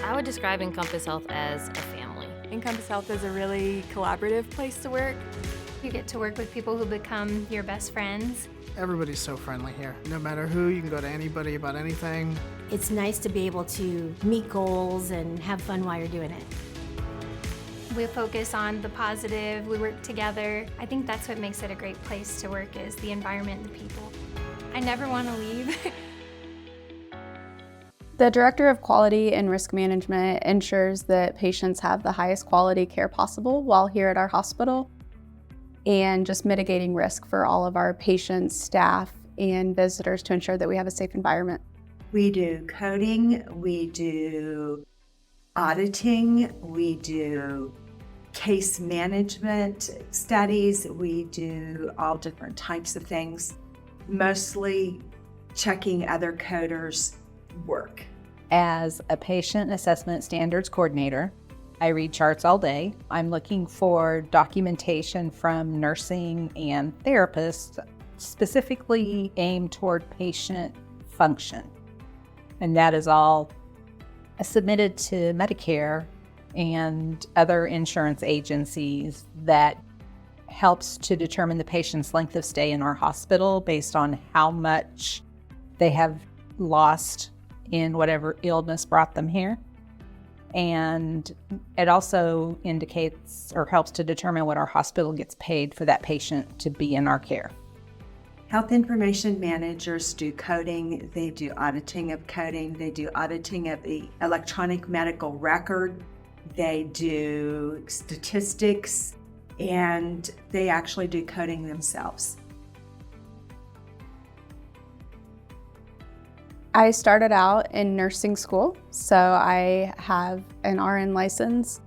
I would describe Encompass Health as a family. Encompass Health is a really collaborative place to work. You get to work with people who become your best friends. Everybody's so friendly here. No matter who, you can go to anybody about anything. It's nice to be able to meet goals and have fun while you're doing it. We focus on the positive, we work together. I think that's what makes it a great place to work, is the environment and the people. I never want to leave. The Director of Quality and Risk Management ensures that patients have the highest quality care possible while here at our hospital, and just mitigating risk for all of our patients, staff, and visitors to ensure that we have a safe environment. We do coding, we do auditing, we do case management studies, we do all different types of things, mostly checking other coders' work. As a patient assessment standards coordinator, I read charts all day. I'm looking for documentation from nursing and therapists specifically aimed toward patient function. And that is all submitted to Medicare and other insurance agencies that helps to determine the patient's length of stay in our hospital based on how much they have lost in whatever illness brought them here. And it also indicates or helps to determine what our hospital gets paid for that patient to be in our care. Health information managers do coding, they do auditing of coding, they do auditing of the electronic medical record, they do statistics, and they actually do coding themselves. I started out in nursing school, so I have an RN license,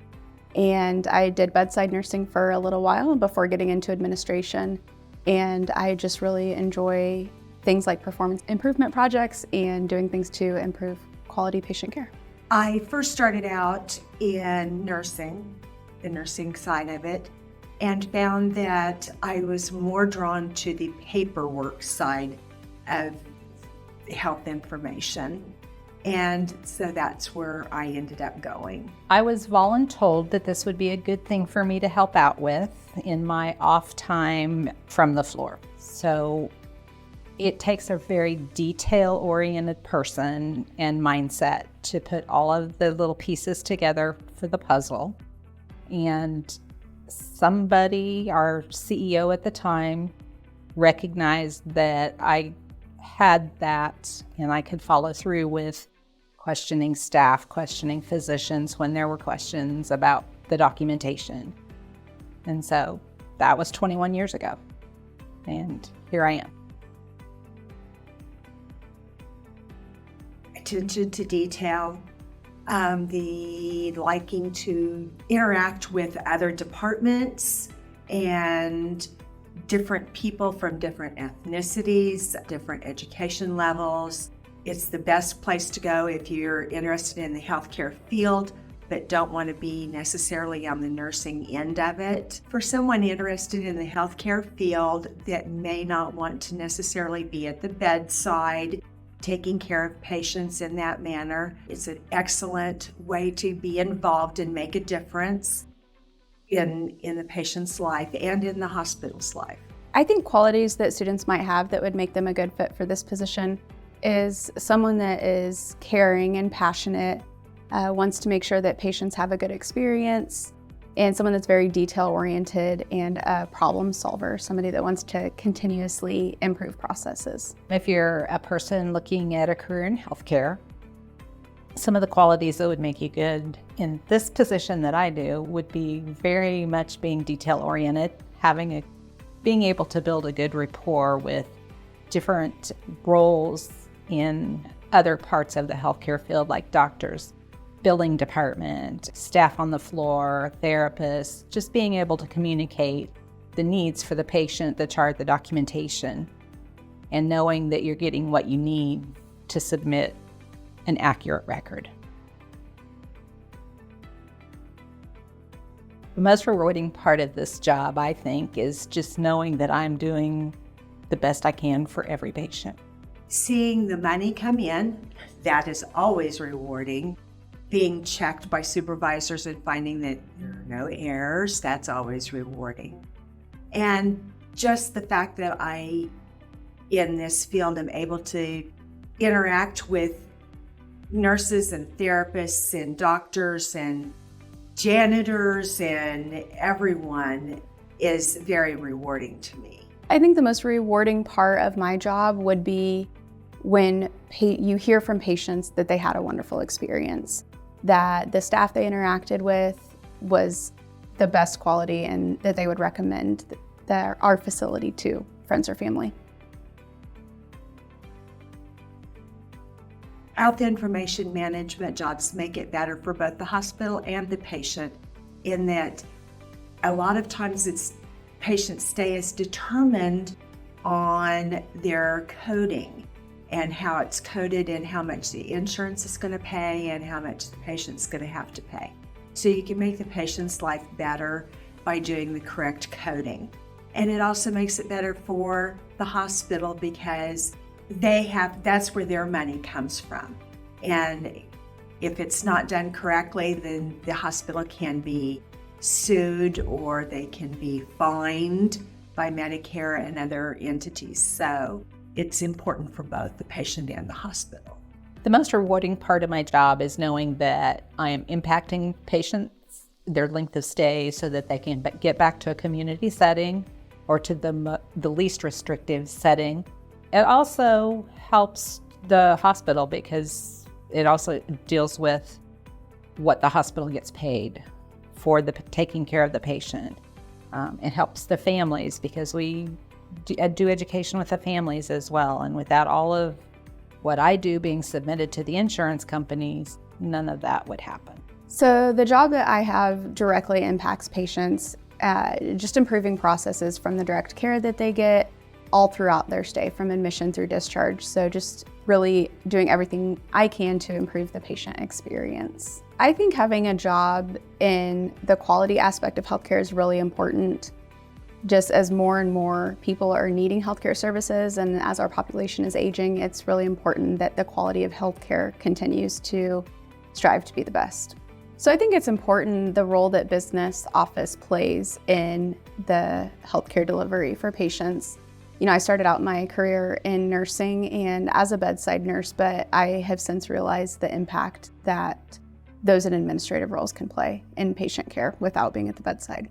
and I did bedside nursing for a little while before getting into administration. And I just really enjoy things like performance improvement projects and doing things to improve quality patient care. I first started out in nursing, the nursing side of it, and found that I was more drawn to the paperwork side of health information. And so that's where I ended up going. I was voluntold that this would be a good thing for me to help out with in my off time from the floor. So it takes a very detail-oriented person and mindset to put all of the little pieces together for the puzzle. And somebody, our CEO at the time, recognized that I had that and I could follow through with questioning staff, questioning physicians when there were questions about the documentation. And so that was 21 years ago. And here I am. Attention to detail, the liking to interact with other departments and different people from different ethnicities, different education levels. It's the best place to go if you're interested in the healthcare field, but don't want to be necessarily on the nursing end of it. For someone interested in the healthcare field that may not want to necessarily be at the bedside, taking care of patients in that manner, it's an excellent way to be involved and make a difference in the patient's life and in the hospital's life. I think qualities that students might have that would make them a good fit for this position is someone that is caring and passionate, wants to make sure that patients have a good experience, and someone that's very detail-oriented and a problem solver, somebody that wants to continuously improve processes. If you're a person looking at a career in healthcare, some of the qualities that would make you good in this position that I do would be very much being detail-oriented, being able to build a good rapport with different roles in other parts of the healthcare field, like doctors, billing department, staff on the floor, therapists, just being able to communicate the needs for the patient, the chart, the documentation, and knowing that you're getting what you need to submit an accurate record. The most rewarding part of this job, I think, is just knowing that I'm doing the best I can for every patient. Seeing the money come in, that is always rewarding. being checked by supervisors and finding that there are no errors, that's always rewarding. And just the fact that I, in this field, am able to interact with nurses and therapists and doctors and janitors and everyone is very rewarding to me. I think the most rewarding part of my job would be when you hear from patients that they had a wonderful experience, that the staff they interacted with was the best quality and that they would recommend our facility to friends or family. Health information management jobs make it better for both the hospital and the patient in that a lot of times it's patient stay is determined on their coding and how it's coded and how much the insurance is going to pay and how much the patient's going to have to pay. So you can make the patient's life better by doing the correct coding. And it also makes it better for the hospital because that's where their money comes from. And if it's not done correctly, then the hospital can be sued or they can be fined by Medicare and other entities. So it's important for both the patient and the hospital. The most rewarding part of my job is knowing that I am impacting patients, their length of stay, so that they can get back to a community setting or to the least restrictive setting. It also helps the hospital because it also deals with what the hospital gets paid for taking care of the patient. It helps the families because we do education with the families as well. And without all of what I do being submitted to the insurance companies, none of that would happen. So the job that I have directly impacts patients, just improving processes from the direct care that they get all throughout their stay, from admission through discharge. So just really doing everything I can to improve the patient experience. I think having a job in the quality aspect of healthcare is really important. Just as more and more people are needing healthcare services and as our population is aging, it's really important that the quality of healthcare continues to strive to be the best. So I think it's important the role that business office plays in the healthcare delivery for patients. You know, I started out my career in nursing and as a bedside nurse, but I have since realized the impact that those in administrative roles can play in patient care without being at the bedside.